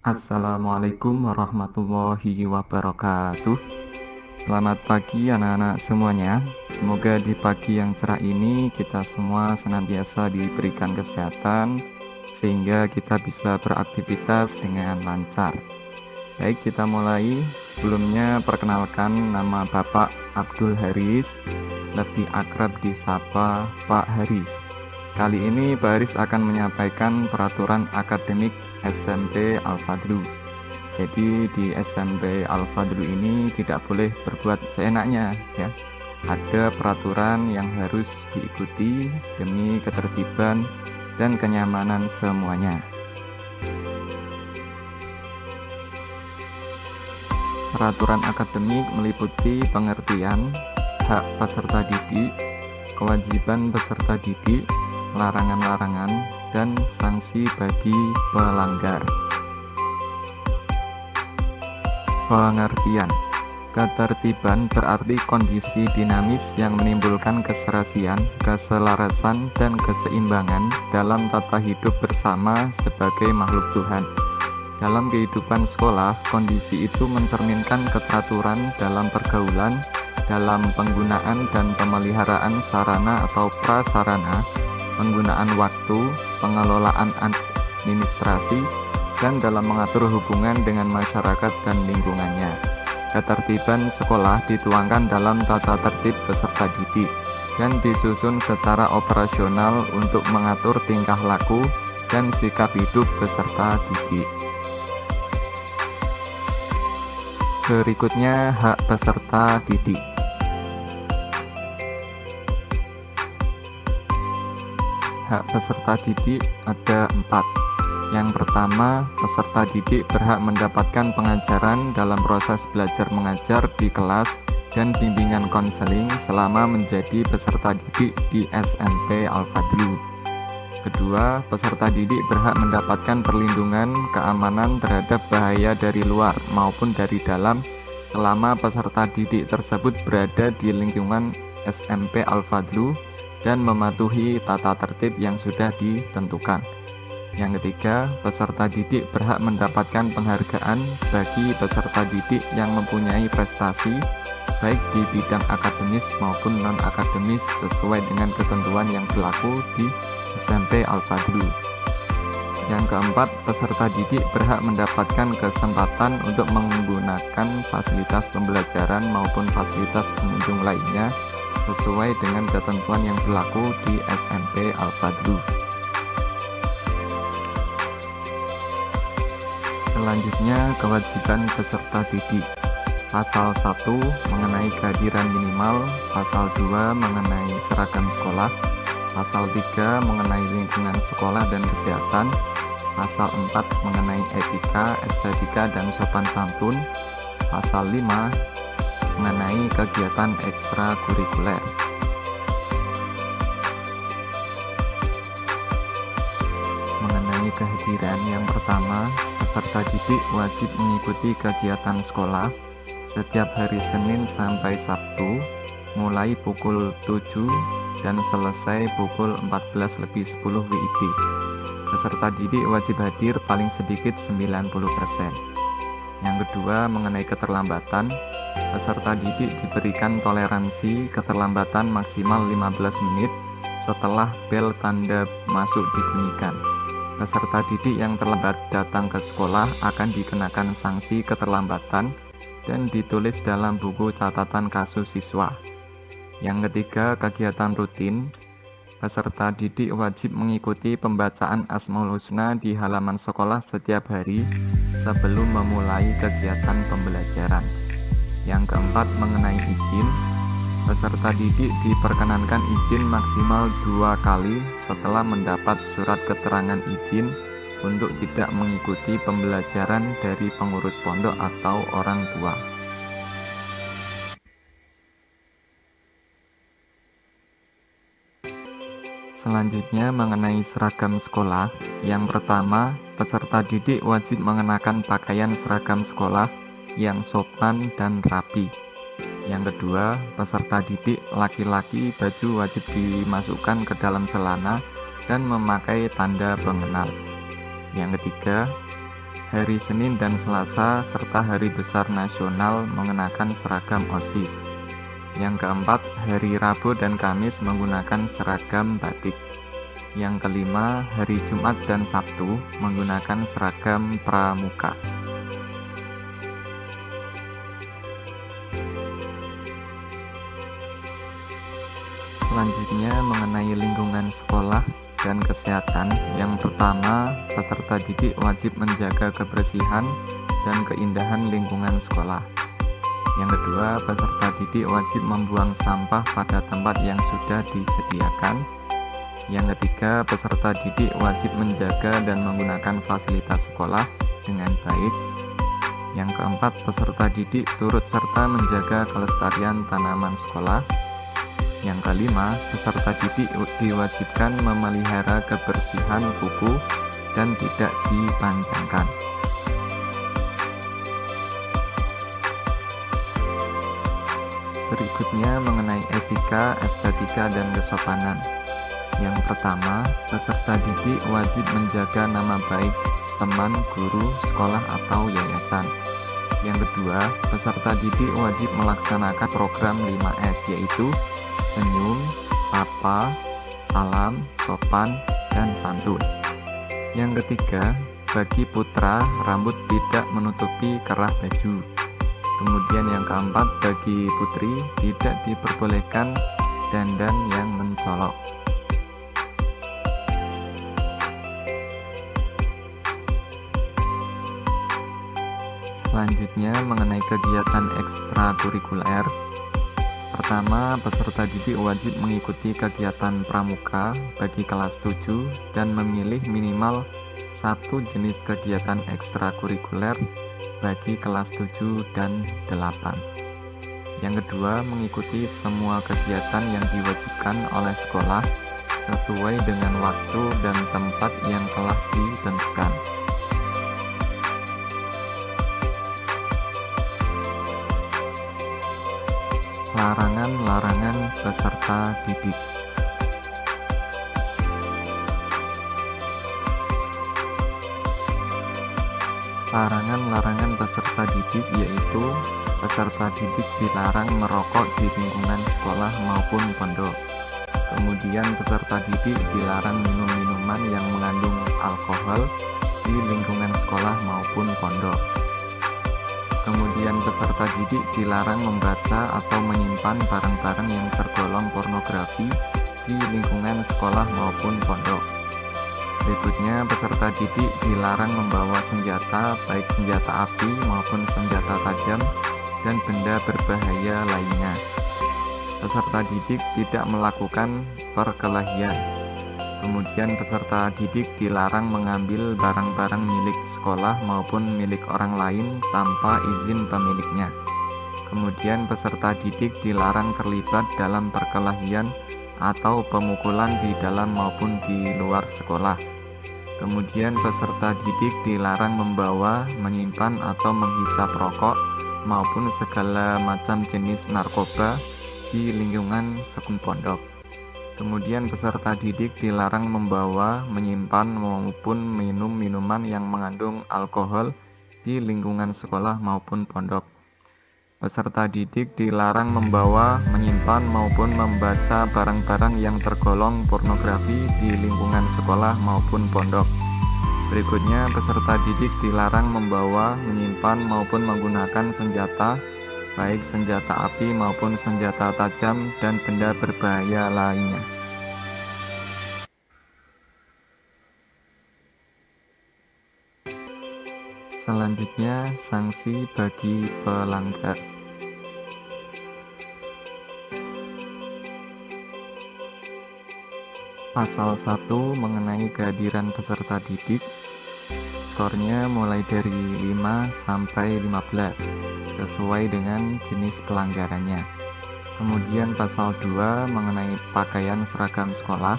Assalamualaikum warahmatullahi wabarakatuh. Selamat pagi anak-anak semuanya. Semoga di pagi yang cerah ini kita semua senantiasa diberikan kesehatan sehingga kita bisa beraktivitas dengan lancar. Baik, kita mulai. Sebelumnya perkenalkan, nama Bapak Abdul Haris, lebih akrab disapa Pak Haris. Kali ini Pak Haris akan menyampaikan peraturan akademik SMP Al-Fadlu. Jadi di SMP Al-Fadlu ini tidak boleh berbuat seenaknya ya. Ada peraturan yang harus diikuti demi ketertiban dan kenyamanan semuanya. Peraturan akademik meliputi pengertian hak peserta didik, kewajiban peserta didik, larangan-larangan, dan sanksi bagi pelanggar. Pengertian: ketertiban berarti kondisi dinamis yang menimbulkan keserasian, keselarasan, dan keseimbangan dalam tata hidup bersama sebagai makhluk Tuhan. Dalam kehidupan sekolah, kondisi itu mencerminkan keteraturan dalam pergaulan, dalam penggunaan dan pemeliharaan sarana atau prasarana, penggunaan waktu, pengelolaan administrasi, dan dalam mengatur hubungan dengan masyarakat dan lingkungannya. Ketertiban sekolah dituangkan dalam tata tertib peserta didik dan disusun secara operasional untuk mengatur tingkah laku dan sikap hidup peserta didik. Berikutnya, hak peserta didik. Hak peserta didik ada 4. Yang pertama, peserta didik berhak mendapatkan pengajaran dalam proses belajar mengajar di kelas dan bimbingan konseling selama menjadi peserta didik di SMP Al-Fadlu. Kedua, peserta didik berhak mendapatkan perlindungan keamanan terhadap bahaya dari luar maupun dari dalam selama peserta didik tersebut berada di lingkungan SMP Al-Fadlu dan mematuhi tata tertib yang sudah ditentukan. Yang ketiga, peserta didik berhak mendapatkan penghargaan bagi peserta didik yang mempunyai prestasi baik di bidang akademis maupun non-akademis sesuai dengan ketentuan yang berlaku di SMP Al-Fadlu. Yang keempat, peserta didik berhak mendapatkan kesempatan untuk menggunakan fasilitas pembelajaran maupun fasilitas pengunjung lainnya sesuai dengan ketentuan yang berlaku di SMP Al-Fadlu. Selanjutnya, kewajiban peserta didik. Pasal 1 mengenai kehadiran minimal, pasal 2 mengenai seragam sekolah, pasal 3 mengenai lingkungan sekolah dan kesehatan, pasal 4 mengenai etika, estetika, dan sopan santun, pasal 5 mengenai kegiatan ekstrakurikuler. Mengenai kehadiran, yang pertama, peserta didik wajib mengikuti kegiatan sekolah setiap hari Senin sampai Sabtu mulai pukul 7 dan selesai pukul 14.10 WIB. Peserta didik wajib hadir paling sedikit 90%. Yang kedua, mengenai keterlambatan, peserta didik diberikan toleransi keterlambatan maksimal 15 menit setelah bel tanda masuk dibunyikan. Peserta didik yang terlambat datang ke sekolah akan dikenakan sanksi keterlambatan dan ditulis dalam buku catatan kasus siswa. Yang ketiga, kegiatan rutin. Peserta didik wajib mengikuti pembacaan Asmaul Husna di halaman sekolah setiap hari sebelum memulai kegiatan pembelajaran. Yang keempat, mengenai izin. Peserta didik diperkenankan izin maksimal 2 kali setelah mendapat surat keterangan izin untuk tidak mengikuti pembelajaran dari pengurus pondok atau orang tua. Selanjutnya, mengenai seragam sekolah. Yang pertama, peserta didik wajib mengenakan pakaian seragam sekolah yang sopan dan rapi. Yang kedua, peserta didik laki-laki baju wajib dimasukkan ke dalam celana dan memakai tanda pengenal. Yang ketiga, hari Senin dan Selasa serta hari besar nasional mengenakan seragam OSIS. Yang keempat, hari Rabu dan Kamis menggunakan seragam batik. Yang kelima, hari Jumat dan Sabtu menggunakan seragam pramuka. Selanjutnya mengenai lingkungan sekolah dan kesehatan. Yang pertama, peserta didik wajib menjaga kebersihan dan keindahan lingkungan sekolah. Yang kedua, peserta didik wajib membuang sampah pada tempat yang sudah disediakan. Yang ketiga, peserta didik wajib menjaga dan menggunakan fasilitas sekolah dengan baik. Yang keempat, peserta didik turut serta menjaga kelestarian tanaman sekolah. Yang kelima, peserta didik diwajibkan memelihara kebersihan buku dan tidak dipanjangkan. Berikutnya mengenai etika, estetika, dan kesopanan. Yang pertama, peserta didik wajib menjaga nama baik teman, guru, sekolah, atau yayasan. Yang kedua, peserta didik wajib melaksanakan program 5S, yaitu senyum, sapa, salam, sopan, dan santun. Yang ketiga, bagi putra, rambut tidak menutupi kerah baju. Kemudian yang keempat, bagi putri tidak diperbolehkan dandan yang mencolok. Selanjutnya mengenai kegiatan ekstrakurikuler. Pertama, peserta didik wajib mengikuti kegiatan pramuka bagi kelas 7 dan memilih minimal satu jenis kegiatan ekstrakurikuler bagi kelas 7 dan 8. Yang kedua, mengikuti semua kegiatan yang diwajibkan oleh sekolah sesuai dengan waktu dan tempat yang telah ditentukan. Larangan-larangan peserta didik. Larangan-larangan peserta didik yaitu peserta didik dilarang merokok di lingkungan sekolah maupun pondok. Kemudian peserta didik dilarang minum minuman yang mengandung alkohol di lingkungan sekolah maupun pondok. Kemudian peserta didik dilarang membaca atau menyimpan barang-barang yang tergolong pornografi di lingkungan sekolah maupun pondok. Berikutnya, peserta didik dilarang membawa senjata, baik senjata api maupun senjata tajam dan benda berbahaya lainnya. Peserta didik tidak melakukan perkelahian. Kemudian peserta didik dilarang mengambil barang-barang milik sekolah maupun milik orang lain tanpa izin pemiliknya. Kemudian peserta didik dilarang terlibat dalam perkelahian atau pemukulan di dalam maupun di luar sekolah. Kemudian peserta didik dilarang membawa, menyimpan atau menghisap rokok maupun segala macam jenis narkoba di lingkungan sekolah pondok. Kemudian peserta didik dilarang membawa, menyimpan maupun minum minuman yang mengandung alkohol di lingkungan sekolah maupun pondok. Peserta didik dilarang membawa, menyimpan maupun membaca barang-barang yang tergolong pornografi di lingkungan sekolah maupun pondok. Berikutnya, peserta didik dilarang membawa, menyimpan maupun menggunakan senjata, baik senjata api maupun senjata tajam dan benda berbahaya lainnya. Selanjutnya, sanksi bagi pelanggar. Pasal 1 mengenai kehadiran peserta didik, skornya mulai dari 5 sampai 15 sesuai dengan jenis pelanggarannya. Kemudian pasal 2 mengenai pakaian seragam sekolah,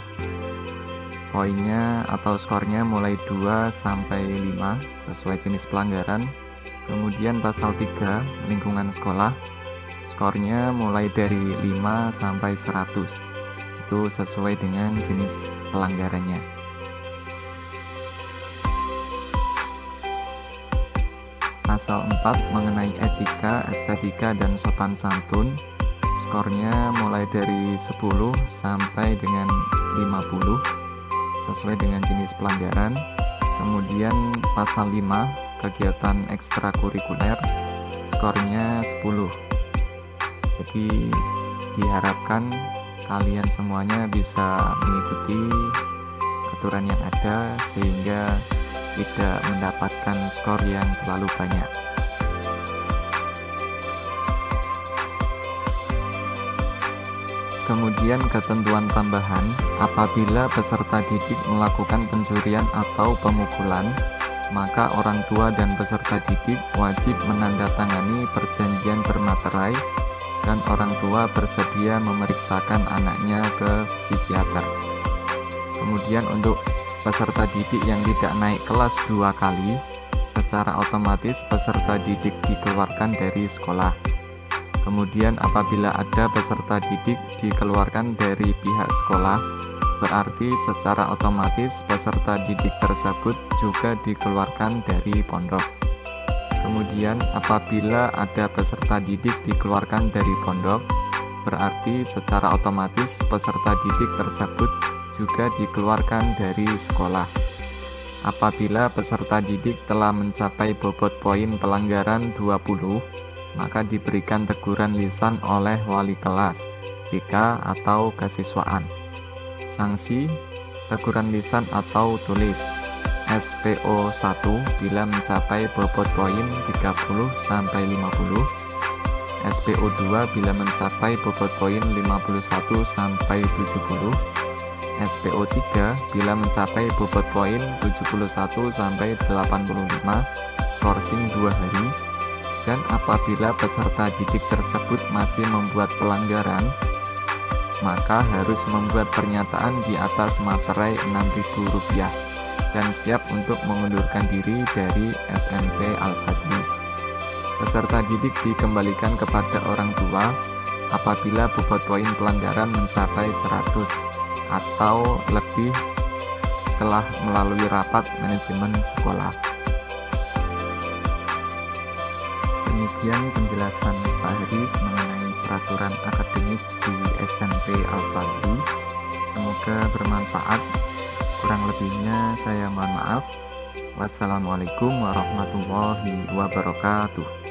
poinnya atau skornya mulai 2 sampai 5 sesuai jenis pelanggaran. Kemudian pasal 3 lingkungan sekolah, skornya mulai dari 5 sampai 100, itu sesuai dengan jenis pelanggarannya. Pasal 4 mengenai etika, estetika, dan sopan santun, skornya mulai dari 10 sampai dengan 50 sesuai dengan jenis pelanggaran. Kemudian pasal 5 kegiatan ekstrakurikuler, skornya 10. Jadi diharapkan kalian semuanya bisa mengikuti aturan yang ada sehingga tidak mendapatkan skor yang terlalu banyak. Kemudian ketentuan tambahan, apabila peserta didik melakukan pencurian atau pemukulan, maka orang tua dan peserta didik wajib menandatangani perjanjian bermaterai dan orang tua bersedia memeriksakan anaknya ke psikiater. Kemudian untuk peserta didik yang tidak naik kelas 2 kali, secara otomatis peserta didik dikeluarkan dari sekolah. Kemudian apabila ada peserta didik dikeluarkan dari pihak sekolah, berarti secara otomatis peserta didik tersebut juga dikeluarkan dari pondok. Kemudian apabila ada peserta didik dikeluarkan dari pondok, berarti secara otomatis peserta didik tersebut juga dikeluarkan dari sekolah. Apabila peserta didik telah mencapai bobot poin pelanggaran 20, maka diberikan teguran lisan oleh wali kelas, BK atau kesiswaan. Sanksi, teguran lisan atau tulis, SPO 1 bila mencapai bobot poin 30-50, SPO 2 bila mencapai bobot poin 51-70, SPO 3 bila mencapai bobot poin 71-85, skorsing 2 hari, dan apabila peserta didik tersebut masih membuat pelanggaran, maka harus membuat pernyataan di atas materai Rp6.000 dan siap untuk mengundurkan diri dari SMP Al-Fadli. Peserta didik dikembalikan kepada orang tua apabila bobot poin pelanggaran mencapai 100 atau lebih setelah melalui rapat manajemen sekolah. Demikian penjelasan Pak Haris mengenai peraturan akademik di SMP Al-Fadli. Semoga bermanfaat. Kurang lebihnya saya mohon maaf. Wassalamualaikum warahmatullahi wabarakatuh.